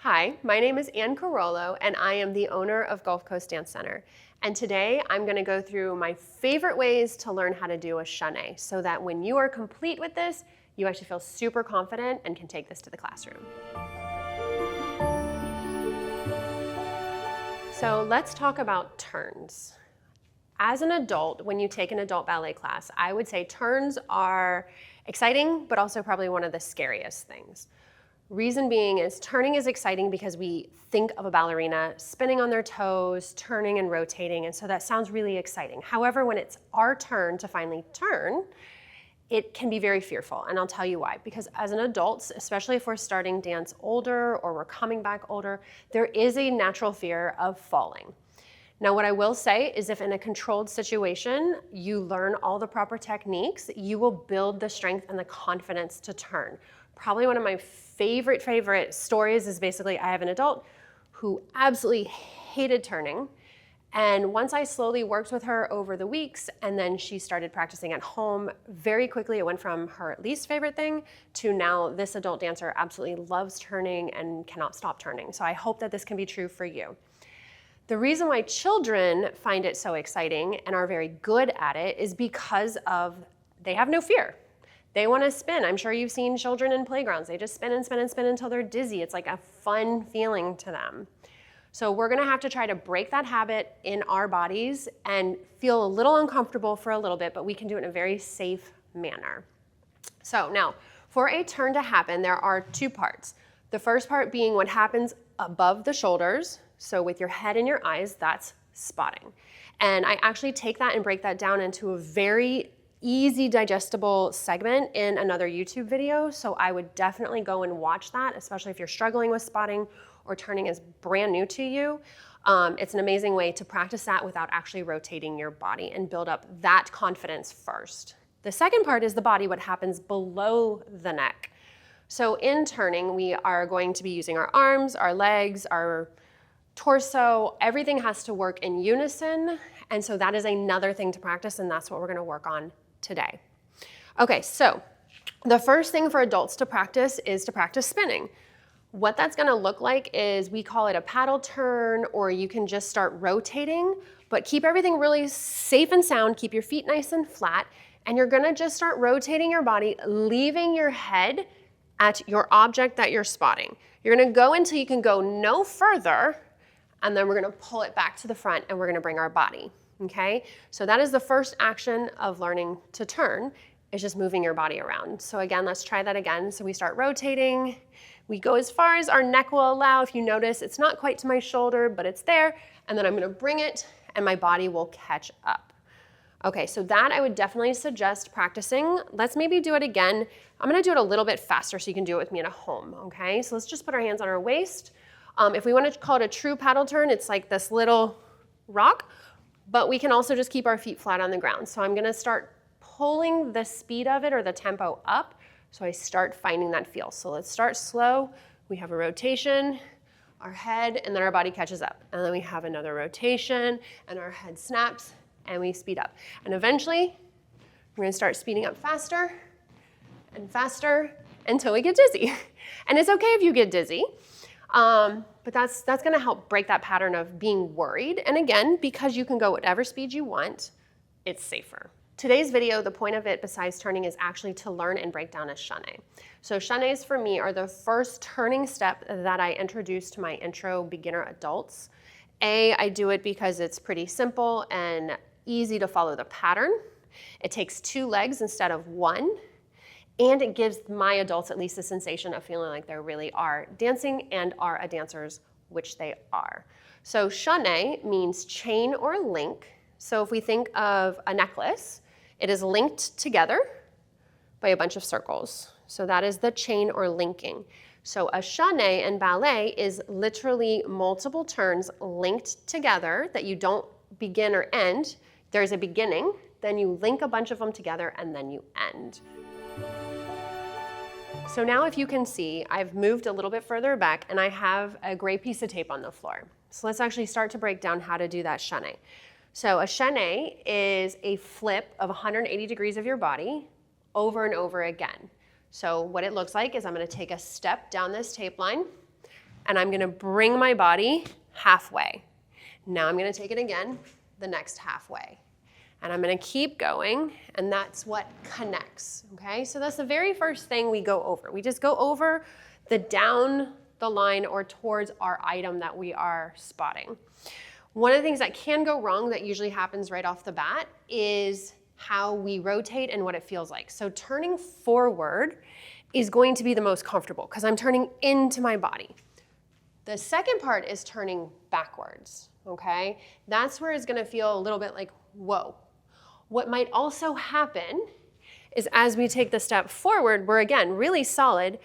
Hi, my name is Ann Carollo, and I am the owner of Gulf Coast Dance Center. And today I'm going to go through my favorite ways to learn how to do a chaîné so that when you are complete with this, you actually feel super confident and can take this to the classroom. So let's talk about turns. As an adult, when you take an adult ballet class, I would say turns are exciting, but also probably one of the scariest things. Reason being is turning is exciting because we think of a ballerina spinning on their toes, turning and rotating, and so that sounds really exciting. However, when it's our turn to finally turn, it can be very fearful, and I'll tell you why. Because as an adult, especially if we're starting dance older or we're coming back older, there is a natural fear of falling. Now, what I will say is if in a controlled situation, you learn all the proper techniques, you will build the strength and the confidence to turn. Probably one of my favorite stories is basically I have an adult who absolutely hated turning. And once I slowly worked with her over the weeks and then she started practicing at home, very quickly it went from her least favorite thing to now this adult dancer absolutely loves turning and cannot stop turning. So I hope that this can be true for you. The reason why children find it so exciting and are very good at it is because they have no fear. They want to spin. I'm sure you've seen children in playgrounds. They just spin and spin and spin until they're dizzy. It's like a fun feeling to them. So we're going to have to try to break that habit in our bodies and feel a little uncomfortable for a little bit, but we can do it in a very safe manner. So now, for a turn to happen, there are two parts. The first part being what happens above the shoulders. So with your head and your eyes, that's spotting. And I actually take that and break that down into a very easy digestible segment in another YouTube video. So I would definitely go and watch that, especially if you're struggling with spotting or turning is brand new to you. It's an amazing way to practice that without actually rotating your body and build up that confidence first. The second part is the body, what happens below the neck. So in turning, we are going to be using our arms, our legs, our torso, everything has to work in unison. And so that is another thing to practice, and that's what we're gonna work on today. Okay, so the first thing for adults to practice is to practice spinning. What that's gonna look like is we call it a paddle turn, or you can just start rotating, but keep everything really safe and sound, keep your feet nice and flat, and you're gonna just start rotating your body, leaving your head at your object that you're spotting. You're gonna go until you can go no further, and then we're gonna pull it back to the front and we're gonna bring our body. Okay, so that is the first action of learning to turn, is just moving your body around. So again, let's try that again. So we start rotating. We go as far as our neck will allow. If you notice, it's not quite to my shoulder, but it's there. And then I'm gonna bring it and my body will catch up. Okay, so that I would definitely suggest practicing. Let's maybe do it again. I'm gonna do it a little bit faster so you can do it with me at home, okay? So let's just put our hands on our waist. If we want to call it a true paddle turn, it's like this little rock. But we can also just keep our feet flat on the ground. So I'm gonna start pulling the speed of it or the tempo up so I start finding that feel. So let's start slow. We have a rotation, our head, and then our body catches up. And then we have another rotation and our head snaps and we speed up. And eventually, we're gonna start speeding up faster and faster until we get dizzy. And it's okay if you get dizzy. But that's gonna help break that pattern of being worried. And again, because you can go whatever speed you want, it's safer. Today's video, the point of it besides turning is actually to learn and break down a chaîné. So chaînés for me are the first turning step that I introduce to my intro beginner adults. I do it because it's pretty simple and easy to follow the pattern. It takes 2 legs instead of 1. And it gives my adults at least the sensation of feeling like they really are dancing and are a dancers, which they are. So chaîné means chain or link. So if we think of a necklace, it is linked together by a bunch of circles. So that is the chain or linking. So a chaîné in ballet is literally multiple turns linked together that you don't begin or end. There's a beginning, then you link a bunch of them together, and then you end. So now if you can see, I've moved a little bit further back and I have a gray piece of tape on the floor. So let's actually start to break down how to do that chaîné. So a chaîné is a flip of 180 degrees of your body over and over again. So what it looks like is I'm going to take a step down this tape line and I'm gonna bring my body halfway. Now I'm gonna take it again, the next halfway. And I'm gonna keep going, and that's what connects, okay? So that's the very first thing we go over. We just go over the down the line or towards our item that we are spotting. One of the things that can go wrong that usually happens right off the bat is how we rotate and what it feels like. So turning forward is going to be the most comfortable because I'm turning into my body. The second part is turning backwards, okay? That's where it's gonna feel a little bit like, whoa. What might also happen is as we take the step forward, we're again really solid.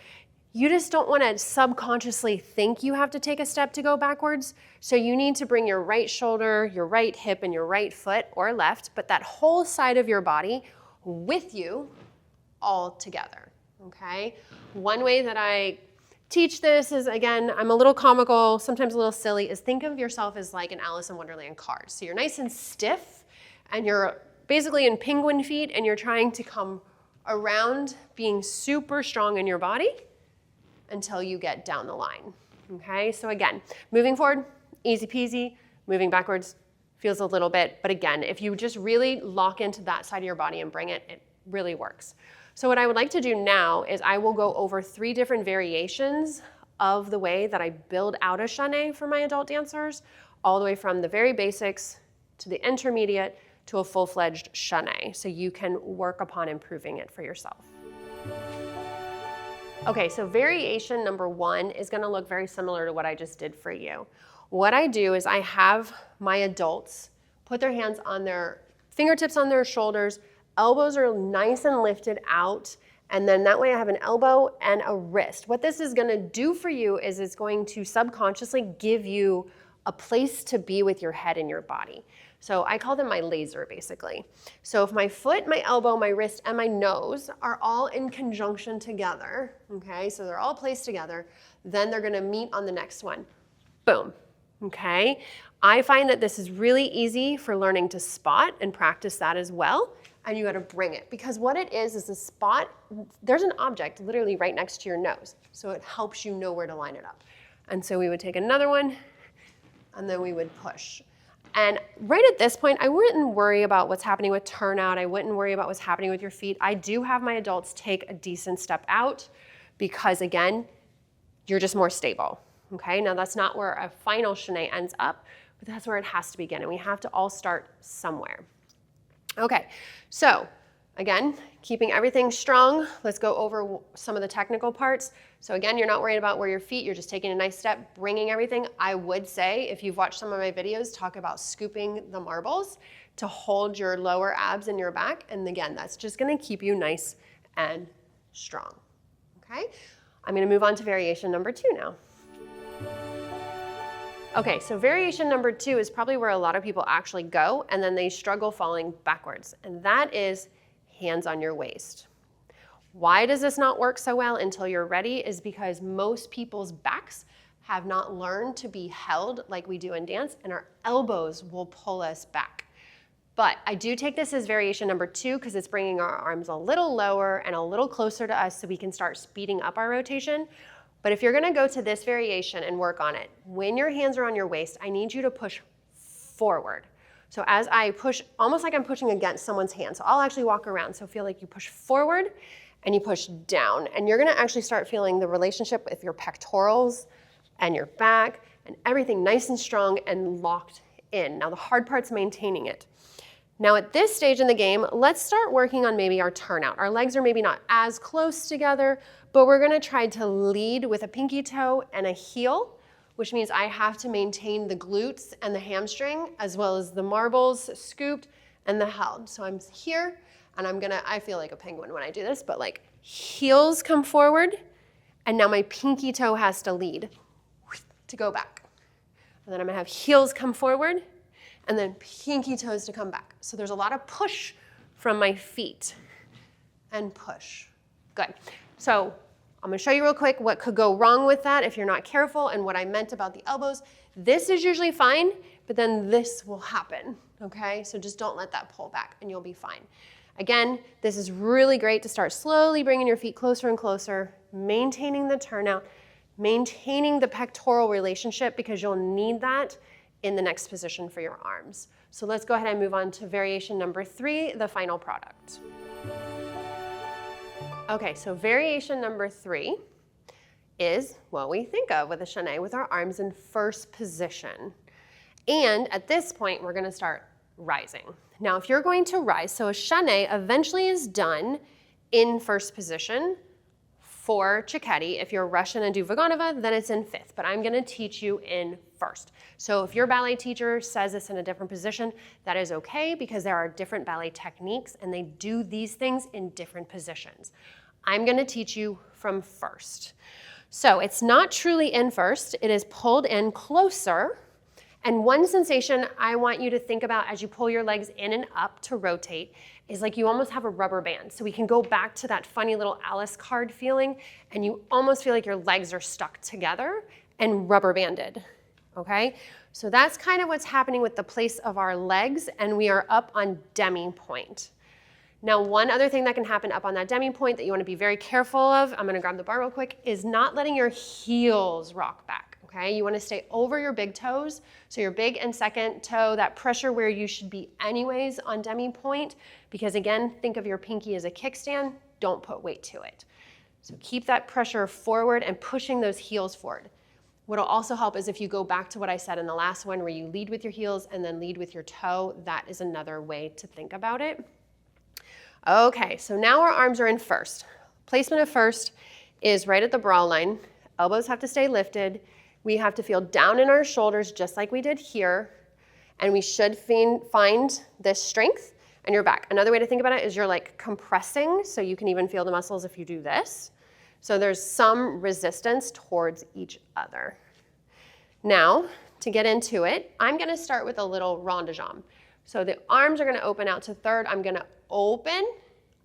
You just don't want to subconsciously think you have to take a step to go backwards. So you need to bring your right shoulder, your right hip, and your right foot or left, but that whole side of your body with you all together, okay? One way that I teach this is, again, I'm a little comical, sometimes a little silly, is think of yourself as like an Alice in Wonderland card. So you're nice and stiff, and you're basically in penguin feet, and you're trying to come around being super strong in your body until you get down the line, okay? So again, moving forward, easy peasy. Moving backwards feels a little bit, but again, if you just really lock into that side of your body and bring it, it really works. So what I would like to do now is I will go over 3 different variations of the way that I build out a chaîné for my adult dancers, all the way from the very basics to the intermediate to a full-fledged chaîné, so you can work upon improving it for yourself. Okay, so variation number 1 is gonna look very similar to what I just did for you. What I do is I have my adults put their hands on their fingertips on their shoulders, elbows are nice and lifted out, and then that way I have an elbow and a wrist. What this is gonna do for you is it's going to subconsciously give you a place to be with your head and your body. So I call them my laser, basically. So if my foot, my elbow, my wrist, and my nose are all in conjunction together, okay, so they're all placed together, then they're gonna meet on the next one. Boom, okay? I find that this is really easy for learning to spot and practice that as well, and you gotta bring it. Because what it is a spot, there's an object literally right next to your nose, so it helps you know where to line it up. And so we would take another one, and then we would push. And right at this point, I wouldn't worry about what's happening with turnout. I wouldn't worry about what's happening with your feet. I do have my adults take a decent step out because, again, you're just more stable, okay? Now, that's not where a final chaîné ends up, but that's where it has to begin, and we have to all start somewhere. Okay, so again, keeping everything strong, let's go over some of the technical parts. So again, you're not worried about where your feet, you're just taking a nice step, bringing everything. I would say, if you've watched some of my videos, talk about scooping the marbles to hold your lower abs and your back. And again, that's just gonna keep you nice and strong, okay? I'm gonna move on to variation number 2 now. Okay, so variation number 2 is probably where a lot of people actually go, and then they struggle falling backwards, and that is hands on your waist. Why does this not work so well until you're ready is because most people's backs have not learned to be held like we do in dance, and our elbows will pull us back. But I do take this as variation number 2 because it's bringing our arms a little lower and a little closer to us so we can start speeding up our rotation. But if you're gonna go to this variation and work on it, when your hands are on your waist, I need you to push forward. So as I push, almost like I'm pushing against someone's hand. So I'll actually walk around. So feel like you push forward and you push down. And you're gonna actually start feeling the relationship with your pectorals and your back and everything nice and strong and locked in. Now the hard part's maintaining it. Now at this stage in the game, let's start working on maybe our turnout. Our legs are maybe not as close together, but we're gonna try to lead with a pinky toe and a heel, which means I have to maintain the glutes and the hamstring as well as the marbles scooped and the held. So I'm here and I feel like a penguin when I do this, but like heels come forward and now my pinky toe has to lead to go back. And then I'm gonna have heels come forward and then pinky toes to come back. So there's a lot of push from my feet and push. Good. So I'm gonna show you real quick what could go wrong with that if you're not careful and what I meant about the elbows. This is usually fine, but then this will happen, okay? So just don't let that pull back and you'll be fine. Again, this is really great to start slowly bringing your feet closer and closer, maintaining the turnout, maintaining the pectoral relationship because you'll need that in the next position for your arms. So let's go ahead and move on to variation number 3, the final product. Okay, so variation number 3 is what we think of with a chaîné with our arms in first position. And at this point, we're gonna start rising. Now, if you're going to rise, so a chaîné eventually is done in first position for Cecchetti. If you're Russian and do Vaganova, then it's in 5th, but I'm gonna teach you in first. So if your ballet teacher says it's in a different position, that is okay because there are different ballet techniques and they do these things in different positions. I'm gonna teach you from first. So it's not truly in first, it is pulled in closer. And one sensation I want you to think about as you pull your legs in and up to rotate is like you almost have a rubber band. So we can go back to that funny little Alice card feeling and you almost feel like your legs are stuck together and rubber banded, okay? So that's kind of what's happening with the place of our legs and we are up on demi point. Now, one other thing that can happen up on that demi point that you want to be very careful of, I'm going to grab the bar real quick, is not letting your heels rock back, okay? You want to stay over your big toes, so your big and second toe, that pressure where you should be anyways on demi point, because again, think of your pinky as a kickstand, don't put weight to it. So keep that pressure forward and pushing those heels forward. What'll also help is if you go back to what I said in the last one where you lead with your heels and then lead with your toe, that is another way to think about it. Okay, so now our arms are in first. Placement of first is right at the bra line. Elbows have to stay lifted. We have to feel down in our shoulders just like we did here. And we should find this strength in your back. Another way to think about it is you're like compressing, so you can even feel the muscles if you do this. So there's some resistance towards each other. Now, to get into it, I'm gonna start with a little rond de jambe. So the arms are gonna open out to third. I'm gonna open,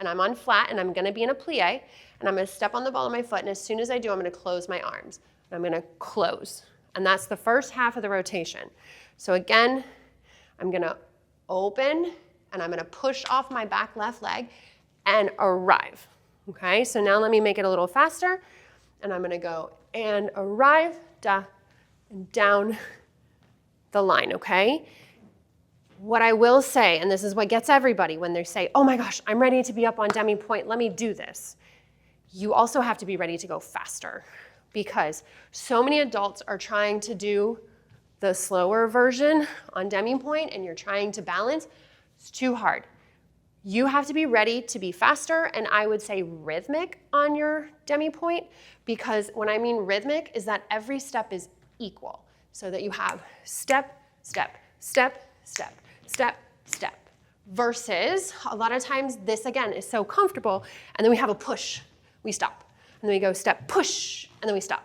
and I'm on flat, and I'm gonna be in a plie, and I'm gonna step on the ball of my foot, and as soon as I do, I'm gonna close my arms. And I'm gonna close. And that's the first half of the rotation. So again, I'm gonna open, and I'm gonna push off my back left leg and arrive. Okay, so now let me make it a little faster, and I'm gonna go and arrive, da, and down the line, okay? What I will say, and this is what gets everybody when they say, oh my gosh, I'm ready to be up on demi point, let me do this. You also have to be ready to go faster because so many adults are trying to do the slower version on demi point and you're trying to balance. It's too hard. You have to be ready to be faster and I would say rhythmic on your demi point because when I mean rhythmic is that every step is equal so that you have step, step, step, step, step, step, versus a lot of times this again is so comfortable and then we have a push, we stop, and then we go step, push, and then we stop.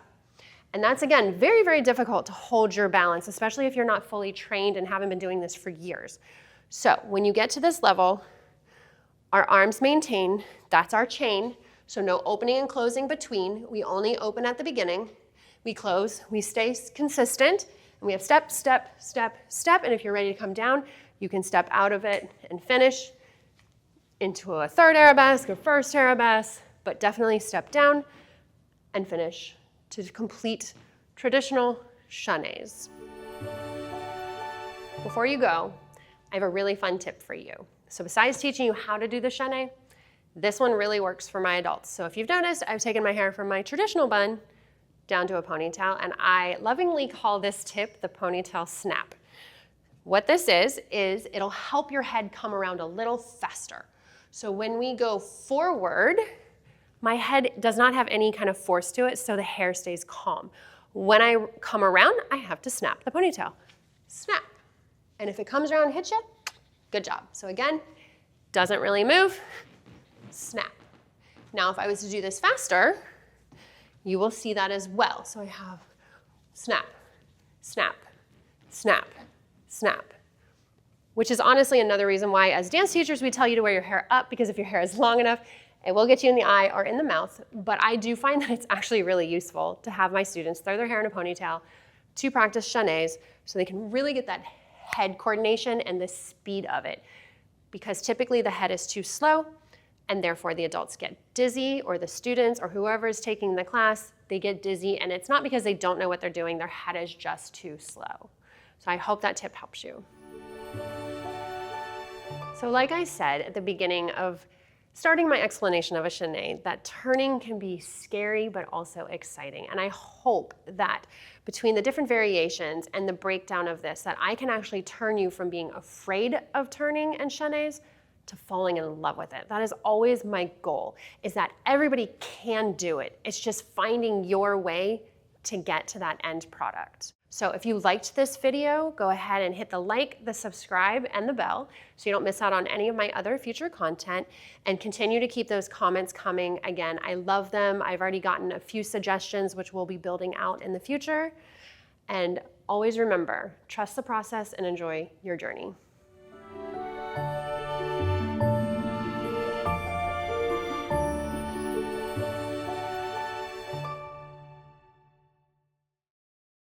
And that's again, very, very difficult to hold your balance, especially if you're not fully trained and haven't been doing this for years. So when you get to this level, our arms maintain, that's our chain, so no opening and closing between, we only open at the beginning, we close, we stay consistent, and we have step, step, step, step, and if you're ready to come down, you can step out of it and finish into a third arabesque, a first arabesque, but definitely step down and finish to complete traditional chaînés. Before you go, I have a really fun tip for you. So besides teaching you how to do the chaîné, this one really works for my adults. So if you've noticed, I've taken my hair from my traditional bun down to a ponytail, and I lovingly call this tip the ponytail snap. What this is it'll help your head come around a little faster. So when we go forward, my head does not have any kind of force to it, so the hair stays calm. When I come around, I have to snap the ponytail. Snap. And if it comes around and hits you, good job. So again, doesn't really move, snap. Now if I was to do this faster, you will see that as well. So I have snap, snap, snap, snap, which is honestly another reason why as dance teachers we tell you to wear your hair up, because if your hair is long enough, it will get you in the eye or in the mouth, but I do find that it's actually really useful to have my students throw their hair in a ponytail to practice chaînés so they can really get that head coordination and the speed of it, because typically the head is too slow and therefore the adults get dizzy or the students or whoever is taking the class they get dizzy, and it's not because they don't know what they're doing, their head is just too slow. So I hope that tip helps you. So like I said at the beginning of starting my explanation of a chaîné, that turning can be scary but also exciting. And I hope that between the different variations and the breakdown of this, that I can actually turn you from being afraid of turning and chaînés to falling in love with it. That is always my goal, is that everybody can do it. It's just finding your way to get to that end product. So if you liked this video, go ahead and hit the like, the subscribe, and the bell so you don't miss out on any of my other future content, and continue to keep those comments coming. Again, I love them. I've already gotten a few suggestions which we'll be building out in the future. And always remember, trust the process and enjoy your journey.